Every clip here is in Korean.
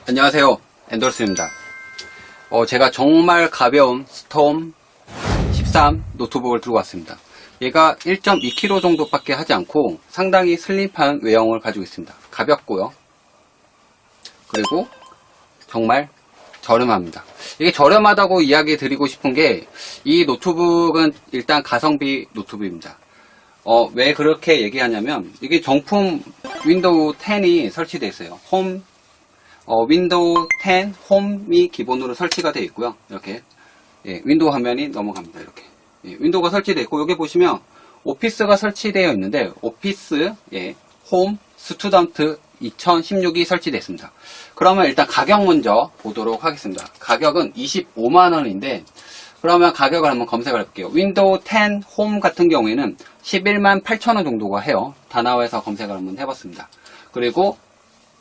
안녕하세요, 엔더스입니다. 제가 정말 가벼운 스톰 13 노트북을 들고 왔습니다. 얘가 1.2kg 정도밖에 하지 않고 상당히 슬림한 외형을 가지고 있습니다. 가볍고요. 그리고 정말 저렴합니다. 이게 저렴하다고 이야기 드리고 싶은 게, 이 노트북은 일단 가성비 노트북입니다. 왜 그렇게 얘기하냐면, 이게 정품 윈도우 10이 설치되어 있어요. 윈도우 10 홈이 기본으로 설치가 되어 있고요. 이렇게 윈도우 화면이 넘어갑니다. 이렇게 윈도우가 설치되어 있고, 여기 보시면 오피스가 설치되어 있는데, 오피스 홈 스튜던트 2016이 설치되어 있습니다. 그러면 일단 가격 먼저 보도록 하겠습니다. 가격은 25만원인데, 그러면 가격을 한번 검색을 해볼게요. 윈도우 10 홈 같은 경우에는 11만 8천원 정도가 해요. 다나와에서 검색을 한번 해봤습니다. 그리고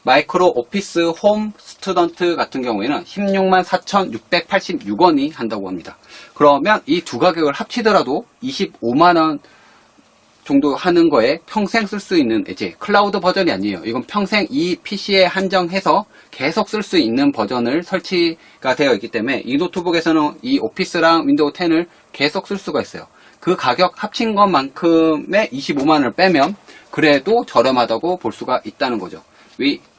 마이크로 오피스 홈 스튜던트 같은 경우에는 16만 4,686원이 한다고 합니다. 그러면 이 두 가격을 합치더라도 25만원 정도 하는 거에 평생 쓸 수 있는, 이제 클라우드 버전이 아니에요. 이건 평생 이 PC에 한정해서 계속 쓸 수 있는 버전을 설치가 되어 있기 때문에, 이 노트북에서는 이 오피스랑 윈도우 10을 계속 쓸 수가 있어요. 그 가격 합친 것만큼의 25만원을 빼면 그래도 저렴하다고 볼 수가 있다는 거죠.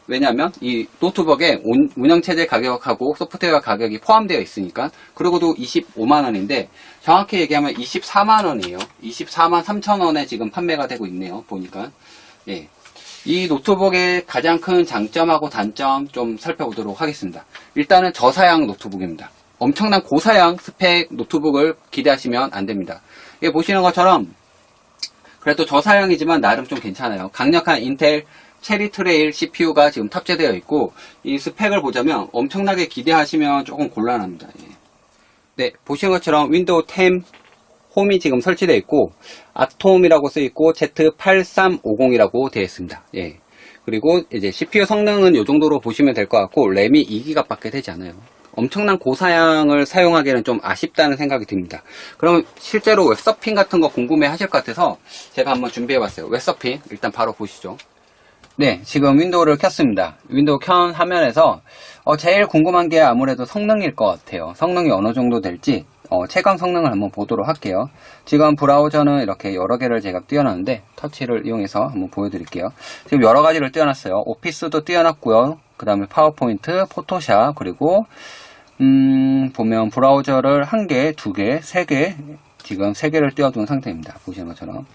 왜냐하면 이 노트북에 운영체제 가격하고 소프트웨어 가격이 포함되어 있으니까. 그리고도 25만원인데 정확히 얘기하면 24만원이에요 24만 3천원에 지금 판매가 되고 있네요. 보니까 이 노트북의 가장 큰 장점하고 단점 좀 살펴보도록 하겠습니다. 일단은 저사양 노트북입니다. 엄청난 고사양 스펙 노트북을 기대하시면 안됩니다. 이게 보시는 것처럼 그래도 저사양이지만 나름 좀 괜찮아요. 강력한 인텔 체리 트레일 CPU가 지금 탑재되어 있고, 이 스펙을 보자면 엄청나게 기대하시면 조금 곤란합니다. 네, 보시는 것처럼 윈도우 10 홈이 지금 설치되어 있고, 아톰이라고 쓰여있고 Z8350이라고 되어 있습니다. 그리고 이제 CPU 성능은 이 정도로 보시면 될 것 같고, 램이 2GB 밖에 되지 않아요. 엄청난 고사양을 사용하기에는 좀 아쉽다는 생각이 듭니다. 그럼 실제로 웹서핑 같은 거 궁금해 하실 것 같아서 제가 한번 준비해 봤어요. 웹서핑 일단 바로 보시죠. 네, 지금 윈도우를 켰습니다. 윈도우 켠 화면에서 제일 궁금한 게 아무래도 성능일 것 같아요. 성능이 어느 정도 될지 체감 성능을 한번 보도록 할게요. 지금 브라우저는 이렇게 여러 개를 제가 띄워놨는데, 터치를 이용해서 한번 보여드릴게요. 지금 여러 가지를 띄워놨어요. 오피스도 띄워놨고요. 그 다음에 파워포인트, 포토샵, 그리고 보면 브라우저를 1개, 2개, 3개, 지금 3개를 띄워둔 상태입니다. 보시는 것처럼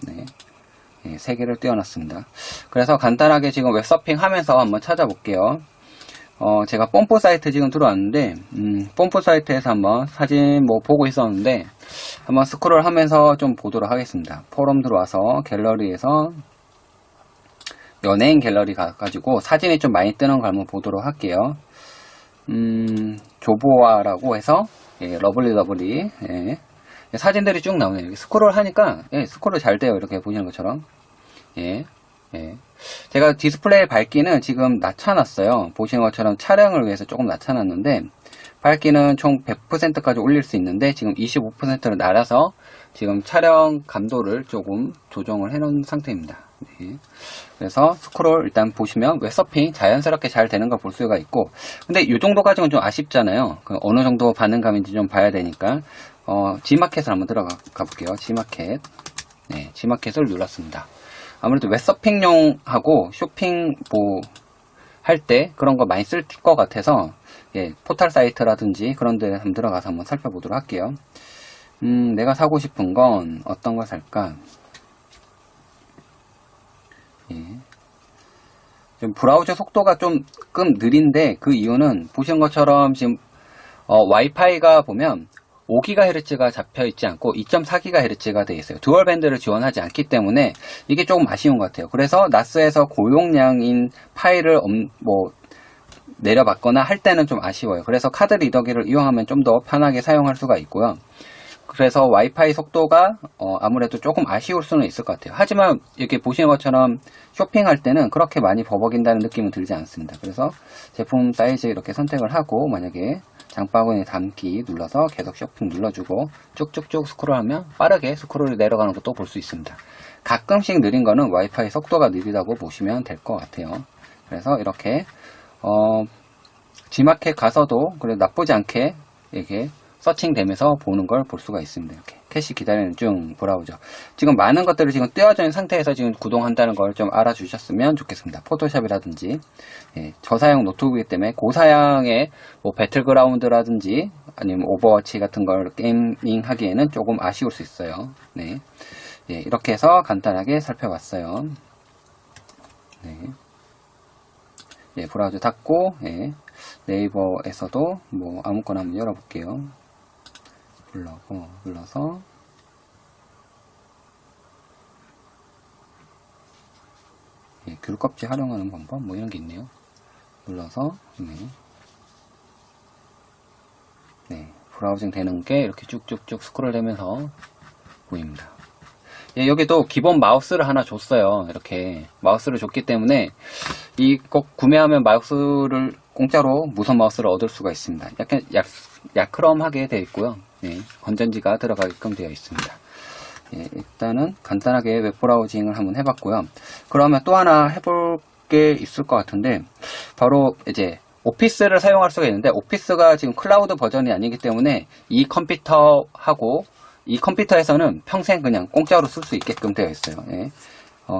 3개를 띄워놨습니다. 그래서 간단하게 지금 웹서핑 하면서 한번 찾아볼게요. 제가 뽐뿌 사이트 지금 들어왔는데, 뽐뿌 사이트에서 한번 사진 보고 있었는데, 한번 스크롤 하면서 좀 보도록 하겠습니다. 포럼 들어와서 갤러리에서 연예인 갤러리 가가지고 사진이 좀 많이 뜨는 걸 한번 보도록 할게요. 조보아라고 해서, 러블리, 사진들이 쭉 나오네요. 스크롤 하니까, 스크롤 잘 돼요. 이렇게 보시는 것처럼. 제가 디스플레이 밝기는 지금 낮춰놨어요. 보시는 것처럼 촬영을 위해서 조금 낮춰놨는데, 밝기는 총 100%까지 올릴 수 있는데, 지금 25%로 날아서 지금 촬영 감도를 조금 조정을 해놓은 상태입니다. 그래서 스크롤 일단 보시면 웹서핑 자연스럽게 잘 되는 걸 볼 수가 있고, 근데 이 정도까지는 좀 아쉽잖아요. 어느 정도 반응감인지 좀 봐야 되니까, G마켓을 한번 들어가 볼게요. G마켓. G마켓을 눌렀습니다. 아무래도 웹서핑용하고 쇼핑 할 때 그런 거 많이 쓸 것 같아서, 포털 사이트라든지 그런 데 한번 들어가서 한번 살펴보도록 할게요. 내가 사고 싶은 건 어떤 걸 살까? 지금 브라우저 속도가 조금 느린데, 그 이유는 보시는 것처럼 지금 와이파이가 보면 5GHz가 잡혀있지 않고 2.4GHz가 되어 있어요. 듀얼 밴드를 지원하지 않기 때문에 이게 조금 아쉬운 것 같아요. 그래서 나스에서 고용량인 파일을 내려받거나 할 때는 좀 아쉬워요. 그래서 카드 리더기를 이용하면 좀 더 편하게 사용할 수가 있고요. 그래서 와이파이 속도가 아무래도 조금 아쉬울 수는 있을 것 같아요. 하지만 이렇게 보시는 것처럼 쇼핑할 때는 그렇게 많이 버벅인다는 느낌은 들지 않습니다. 그래서 제품 사이즈 이렇게 선택을 하고, 만약에 장바구니 담기 눌러서 계속 쇼핑 눌러주고 쭉쭉쭉 스크롤하면 빠르게 스크롤이 내려가는 것도 볼 수 있습니다. 가끔씩 느린 거는 와이파이 속도가 느리다고 보시면 될 것 같아요. 그래서 이렇게 G마켓 가서도 그래 나쁘지 않게 이렇게 서칭되면서 보는 걸 볼 수가 있습니다. 이렇게 캐시 기다리는 중 브라우저. 지금 많은 것들을 지금 떼어져 있는 상태에서 지금 구동한다는 걸 좀 알아주셨으면 좋겠습니다. 포토샵이라든지 저사양 노트북이기 때문에 고사양의 뭐 배틀그라운드라든지 아니면 오버워치 같은 걸 게이밍 하기에는 조금 아쉬울 수 있어요. 네. 이렇게 해서 간단하게 살펴봤어요. 네. 브라우저 닫고 네이버에서도 뭐 아무거나 한번 열어볼게요. 눌러서 귤 껍질 활용하는 방법 뭐 이런 게 있네요. 눌러서 브라우징 되는 게 이렇게 쭉쭉쭉 스크롤 되면서 보입니다. 여기도 기본 마우스를 하나 줬어요. 이렇게 마우스를 줬기 때문에 이거 구매하면 마우스를 공짜로 무선 마우스를 얻을 수가 있습니다. 약간 야크럼하게 되어 있고요. 건전지가 들어가게끔 되어 있습니다. 일단은 간단하게 웹 브라우징을 한번 해봤고요. 그러면 또 하나 해볼 게 있을 것 같은데 바로 이제 오피스를 사용할 수가 있는데 오피스가 지금 클라우드 버전이 아니기 때문에 이 컴퓨터하고 이 컴퓨터에서는 평생 그냥 공짜로 쓸 수 있게끔 되어 있어요.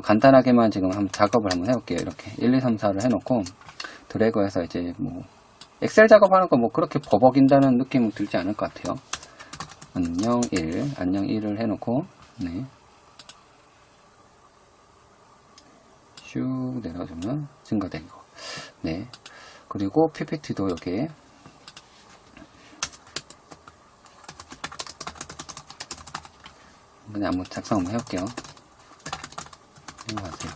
간단하게만 지금 한번 작업을 한번 해볼게요. 이렇게 1, 2, 3, 4를 해놓고 드래그해서 이제 뭐 엑셀 작업하는 거 뭐 그렇게 버벅인다는 느낌은 들지 않을 것 같아요. 안녕 1을 해놓고 슉 내려주면 증가되고 그리고 PPT도 여기에 그냥 한번 작성 한번 해볼게요. 안녕하세요.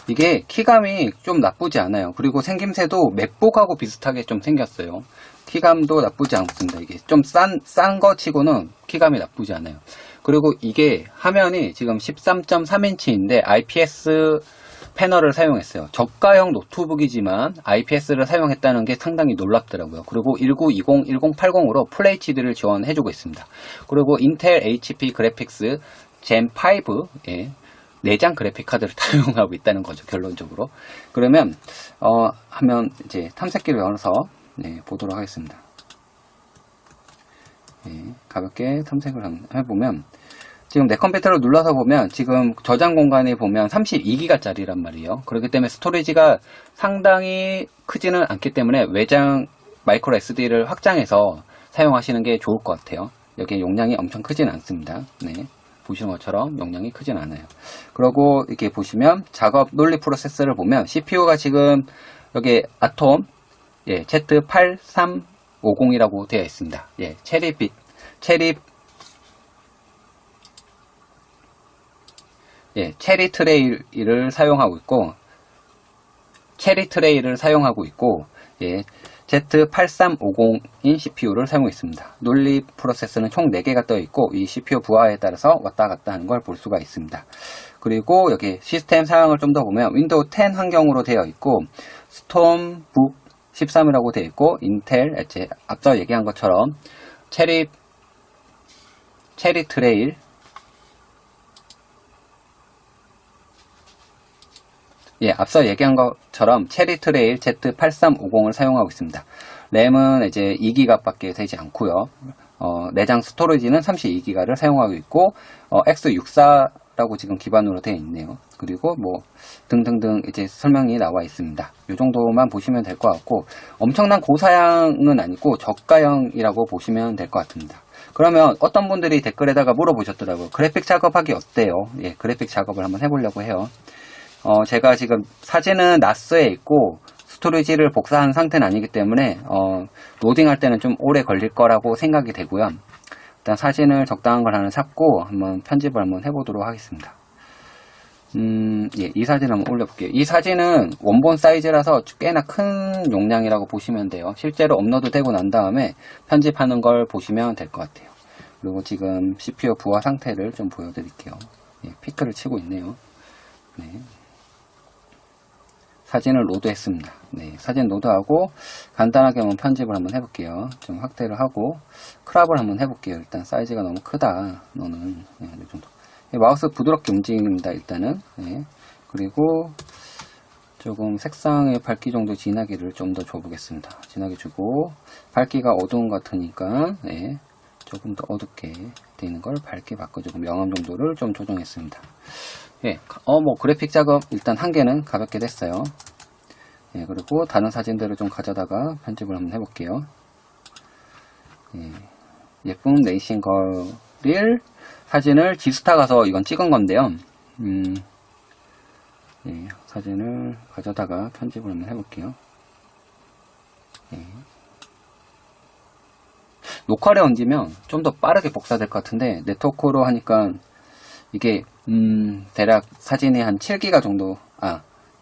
이게 키감이 좀 나쁘지 않아요. 그리고 생김새도 맥북하고 비슷하게 좀 생겼어요. 키감도 나쁘지 않습니다. 이게 좀 싼 거 치고는 키감이 나쁘지 않아요. 그리고 이게 화면이 지금 13.3인치인데 IPS 패널을 사용했어요. 저가형 노트북이지만 IPS를 사용했다는 게 상당히 놀랍더라고요. 그리고 1920, 1080으로 FHD를 지원해주고 있습니다. 그리고 인텔 HP 그래픽스 젠5 내장 그래픽 카드를 사용하고 있다는 거죠. 결론적으로. 그러면 하면 이제 탐색기를 열어서 보도록 하겠습니다. 가볍게 탐색을 해보면 지금 내 컴퓨터를 눌러서 보면 지금 저장 공간에 보면 32기가 짜리란 말이에요. 그렇기 때문에 스토리지가 상당히 크지는 않기 때문에 외장 마이크로 SD를 확장해서 사용하시는 게 좋을 것 같아요. 여기 용량이 엄청 크진 않습니다. 보시는 것처럼 용량이 크진 않아요. 그리고 이렇게 보시면 작업 논리 프로세스를 보면 CPU가 지금 여기 아톰 Z8350이라고 되어 있습니다. 체리 트레이를 사용하고 있고 Z8350인 CPU를 사용했습니다. 논리 프로세스는 총 4개가 떠 있고 이 CPU 부하에 따라서 왔다 갔다 하는 걸 볼 수가 있습니다. 그리고 여기 시스템 사양을 좀 더 보면 윈도우 10 환경으로 되어 있고 스톰북 13이라고 되어 있고 인텔 앞서 얘기한 것처럼 체리 트레일 앞서 얘기한 것처럼 체리 트레일 Z8350을 사용하고 있습니다. 램은 이제 2기가 밖에 되지 않고요. 내장 스토리지는 32기가를 사용하고 있고 X64라고 지금 기반으로 되어 있네요. 그리고 뭐 등등등 이제 설명이 나와 있습니다. 이 정도만 보시면 될 것 같고 엄청난 고사양은 아니고 저가형이라고 보시면 될 것 같습니다. 그러면 어떤 분들이 댓글에다가 물어보셨더라고요. 그래픽 작업하기 어때요? 그래픽 작업을 한번 해보려고 해요. 제가 지금 사진은 나스에 있고 스토리지를 복사한 상태는 아니기 때문에 로딩할 때는 좀 오래 걸릴 거라고 생각이 되고요. 일단 사진을 적당한 걸 하나 찾고 한번 편집을 한번 해보도록 하겠습니다. 이 사진 한번 올려볼게요. 이 사진은 원본 사이즈라서 꽤나 큰 용량이라고 보시면 돼요. 실제로 업로드 되고 난 다음에 편집하는 걸 보시면 될 것 같아요. 그리고 지금 CPU 부하 상태를 좀 보여드릴게요. 피크를 치고 있네요. 사진을 로드했습니다. 사진 로드하고 간단하게 한번 편집을 한번 해볼게요. 좀 확대를 하고 크롭을 한번 해볼게요. 일단 사이즈가 너무 크다. 너는 이 정도. 마우스 부드럽게 움직입니다. 일단은 그리고 조금 색상의 밝기 정도 진하기를 좀 더 줘보겠습니다. 진하게 주고, 밝기가 어두운 것 같으니까, 네, 조금 더 어둡게 되어 있는 걸 밝게 바꿔주고, 명암 정도를 좀 조정했습니다. 예, 뭐, 그래픽 작업 일단 한 개는 가볍게 됐어요. 예, 그리고 다른 사진들을 좀 가져다가 편집을 한번 해볼게요. 예, 예쁜 레이싱 걸을 사진을 지스타 가서 이건 찍은 건데요. 예, 사진을 가져다가 편집을 한번 해볼게요. 예. 녹화를 얹으면 좀 더 빠르게 복사될 것 같은데 네트워크로 하니까 이게 대략 사진이 한 7기가 정도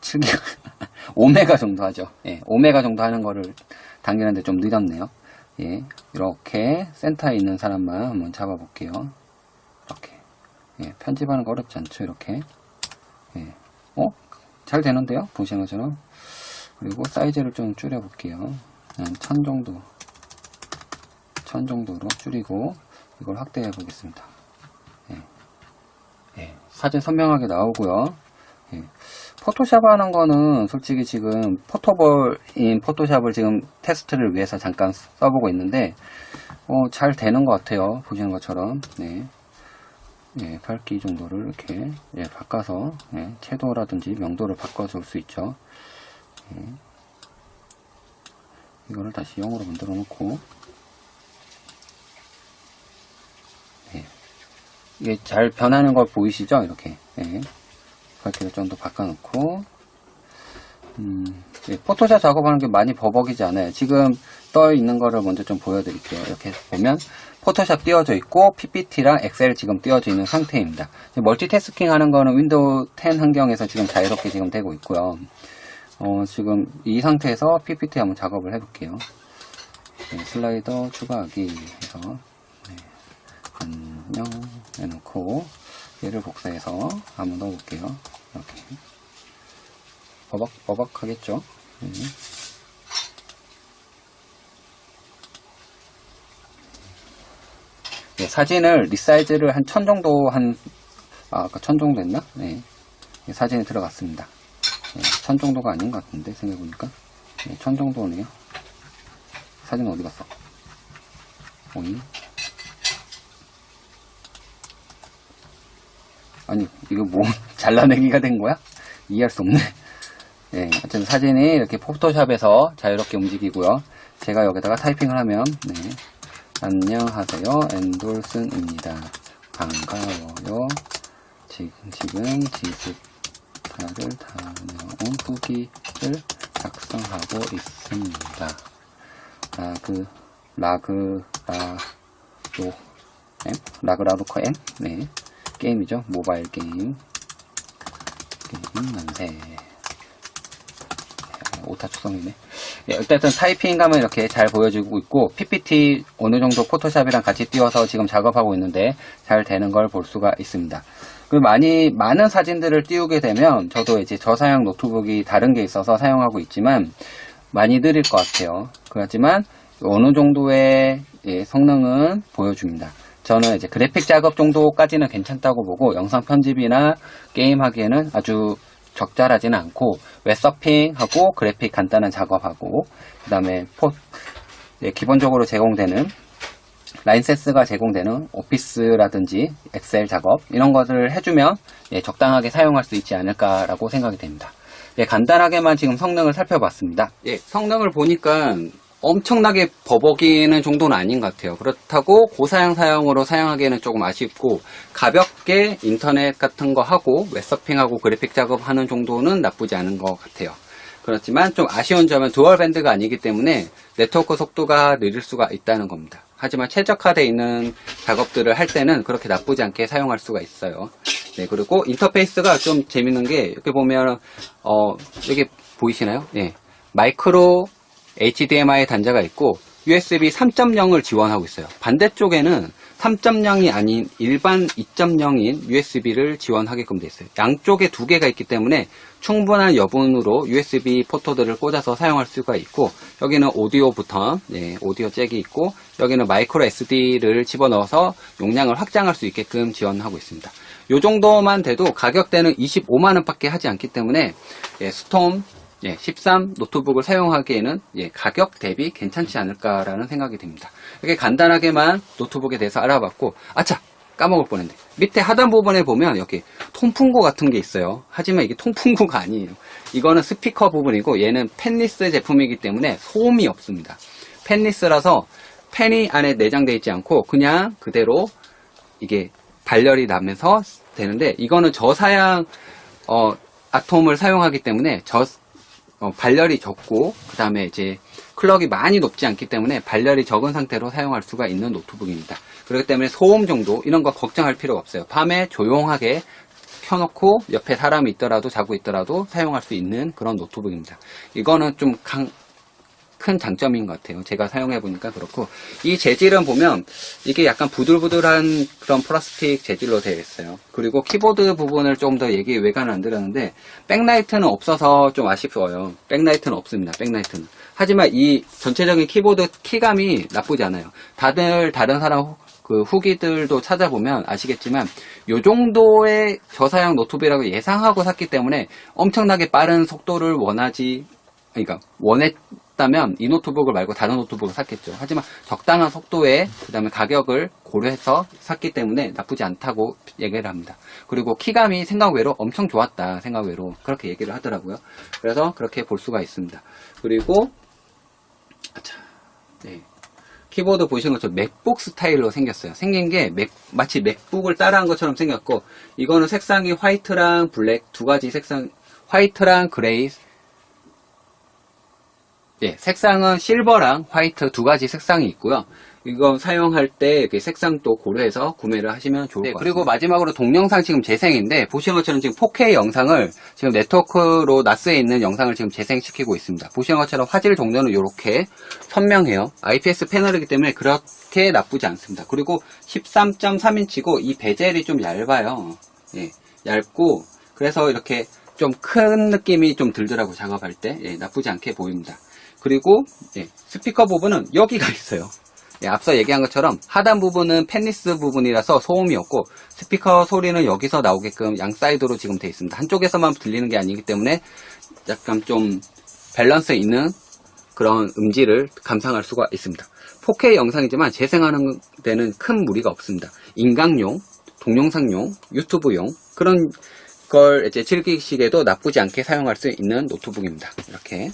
7기가 5메가 정도 하죠. 예, 5메가 정도 하는 거를 당기는데 좀 느렸네요. 예, 이렇게 센터에 있는 사람만 한번 잡아볼게요. 이렇게. 예, 편집하는 거 어렵지 않죠, 이렇게. 예. 잘 되는데요? 보시는 것처럼. 그리고 사이즈를 좀 줄여볼게요. 한 1000 정도. 1000 정도로 줄이고, 이걸 확대해 보겠습니다. 예. 예. 사진 선명하게 나오고요. 예. 포토샵 하는 거는 솔직히 지금 포토볼인 포토샵을 지금 테스트를 위해서 잠깐 써보고 있는데, 잘 되는 것 같아요. 보시는 것처럼. 네. 예, 밝기 정도를 이렇게 바꿔서 채도라든지 명도를 바꿔줄 수 있죠. 예. 이거를 다시 0으로 만들어 놓고 이게 잘 변하는 걸 보이시죠? 이렇게 밝기를 좀 더 바꿔 놓고 포토샵 작업하는 게 많이 버벅이지 않아요. 지금 떠 있는 거를 먼저 좀 보여드릴게요. 이렇게 보면 포토샵 띄워져 있고 PPT랑 엑셀 지금 띄워져 있는 상태입니다. 멀티태스킹 하는 거는 윈도우 10 환경에서 지금 자유롭게 지금 되고 있고요. 지금 이 상태에서 PPT 한번 작업을 해볼게요. 슬라이더 추가하기 해서 안녕 해놓고 얘를 복사해서 한번 넣어볼게요. 이렇게 버벅 하겠죠. 네, 사진을 리사이즈를 한 1000 정도 아까 1000 정도 했나? 네. 사진이 들어갔습니다. 1000 정도가 아닌 것 같은데, 생각해보니까. 1000 정도네요. 사진 어디 갔어? 오잉? 아니, 이거 뭐, 잘라내기가 된 거야? 이해할 수 없네. 네, 어쨌든 사진이 이렇게 포토샵에서 자유롭게 움직이고요. 제가 여기다가 타이핑을 하면, 안녕하세요. 엔돌슨입니다. 반가워요. 지금 지스타를 다녀온 후기를 작성하고 있습니다. 라그라도커 M? 네. 게임이죠. 모바일 게임 만세. 오타 추성이네. 어쨌든 타이핑 감은 이렇게 잘 보여주고 있고, PPT 어느 정도 포토샵이랑 같이 띄워서 지금 작업하고 있는데 잘 되는 걸 볼 수가 있습니다. 그리고 많은 사진들을 띄우게 되면 저도 이제 저사양 노트북이 다른 게 있어서 사용하고 있지만 많이 느릴 것 같아요. 그렇지만 어느 정도의 성능은 보여줍니다. 저는 이제 그래픽 작업 정도까지는 괜찮다고 보고 영상 편집이나 게임 하기에는 아주 적절하지는 않고 웹서핑하고 그래픽 간단한 작업하고 그 다음에 기본적으로 제공되는 라인센스가 제공되는 오피스라든지 엑셀 작업 이런 것을 해주면 적당하게 사용할 수 있지 않을까라고 생각이 됩니다. 간단하게만 지금 성능을 살펴봤습니다. 성능을 보니까 엄청나게 버벅이는 정도는 아닌 것 같아요. 그렇다고 고사양으로 사용하기에는 조금 아쉽고 가볍게 인터넷 같은 거 하고 웹서핑하고 그래픽 작업하는 정도는 나쁘지 않은 것 같아요. 그렇지만 좀 아쉬운 점은 듀얼밴드가 아니기 때문에 네트워크 속도가 느릴 수가 있다는 겁니다. 하지만 최적화되어 있는 작업들을 할 때는 그렇게 나쁘지 않게 사용할 수가 있어요. 그리고 인터페이스가 좀 재밌는 게 이렇게 보면 여기 보이시나요? 마이크로 HDMI 단자가 있고 USB 3.0을 지원하고 있어요. 반대쪽에는 3.0이 아닌 일반 2.0인 USB를 지원하게끔 되어 있어요. 양쪽에 두 개가 있기 때문에 충분한 여분으로 USB 포트들을 꽂아서 사용할 수가 있고, 여기는 오디오 버튼, 오디오 잭이 있고, 여기는 마이크로 SD를 집어넣어서 용량을 확장할 수 있게끔 지원하고 있습니다. 요 정도만 돼도 가격대는 25만원 밖에 하지 않기 때문에 스톰 13 노트북을 사용하기에는 가격 대비 괜찮지 않을까라는 생각이 듭니다. 이렇게 간단하게만 노트북에 대해서 알아봤고, 아차! 까먹을 뻔했네. 밑에 하단 부분에 보면 이렇게 통풍구 같은 게 있어요. 하지만 이게 통풍구가 아니에요. 이거는 스피커 부분이고 얘는 펜리스 제품이기 때문에 소음이 없습니다. 펜리스라서 펜이 안에 내장되어 있지 않고 그냥 그대로 이게 발열이 나면서 되는데, 이거는 저사양 아톰을 사용하기 때문에 발열이 적고, 그 다음에 이제 클럭이 많이 높지 않기 때문에 발열이 적은 상태로 사용할 수가 있는 노트북입니다. 그렇기 때문에 소음 정도 이런 거 걱정할 필요가 없어요. 밤에 조용하게 켜놓고 옆에 사람이 있더라도 자고 있더라도 사용할 수 있는 그런 노트북입니다. 이거는 좀 큰 장점인 것 같아요. 제가 사용해 보니까 그렇고, 이 재질은 보면 이게 약간 부들부들한 그런 플라스틱 재질로 되어 있어요. 그리고 키보드 부분을 좀 더 외관을 안 드렸는데 백라이트는 없어서 좀 아쉬워요. 백라이트는 없습니다. 백라이트는. 하지만 이 전체적인 키보드 키감이 나쁘지 않아요. 다른 사람 그 후기들도 찾아보면 아시겠지만 요 정도의 저사양 노트북이라고 예상하고 샀기 때문에 엄청나게 빠른 속도를 원했다면 이 노트북을 말고 다른 노트북을 샀겠죠. 하지만 적당한 속도에 그 다음에 가격을 고려해서 샀기 때문에 나쁘지 않다고 얘기를 합니다. 그리고 키감이 생각외로 엄청 좋았다, 생각외로 그렇게 얘기를 하더라고요. 그래서 그렇게 볼 수가 있습니다. 그리고 키보드 보시는 것처럼 맥북 스타일로 생겼어요. 생긴 게 마치 맥북을 따라한 것처럼 생겼고, 이거는 색상이 화이트랑 블랙 두 가지 색상, 화이트랑 그레이, 색상은 실버랑 화이트 두 가지 색상이 있고요. 이거 사용할 때 이렇게 색상도 고려해서 구매를 하시면 좋을 것 같아요. 그리고 마지막으로 동영상 지금 재생인데, 보시는 것처럼 지금 4K 영상을 지금 네트워크로 나스에 있는 영상을 지금 재생시키고 있습니다. 보시는 것처럼 화질 정도는 이렇게 선명해요. IPS 패널이기 때문에 그렇게 나쁘지 않습니다. 그리고 13.3인치고 이 베젤이 좀 얇아요. 얇고 그래서 이렇게 좀 큰 느낌이 좀 들더라고요. 작업할 때. 나쁘지 않게 보입니다. 그리고 스피커 부분은 여기가 있어요. 앞서 얘기한 것처럼 하단 부분은 펜리스 부분이라서 소음이 없고, 스피커 소리는 여기서 나오게끔 양 사이드로 지금 되어 있습니다. 한쪽에서만 들리는 게 아니기 때문에 약간 좀 밸런스 있는 그런 음질을 감상할 수가 있습니다. 4K 영상이지만 재생하는 데는 큰 무리가 없습니다. 인강용, 동영상용, 유튜브용 그런 걸 이제 즐기시기에도 나쁘지 않게 사용할 수 있는 노트북입니다. 이렇게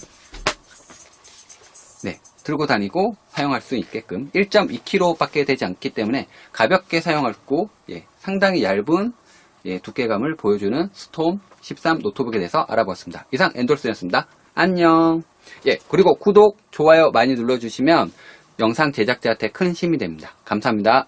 들고 다니고 사용할 수 있게끔 1.2kg 밖에 되지 않기 때문에 가볍게 사용하고 상당히 얇은 두께감을 보여주는 스톰 13 노트북에 대해서 알아보았습니다. 이상 엔돌스였습니다. 안녕. 그리고 구독, 좋아요 많이 눌러주시면 영상 제작자한테 큰 힘이 됩니다. 감사합니다.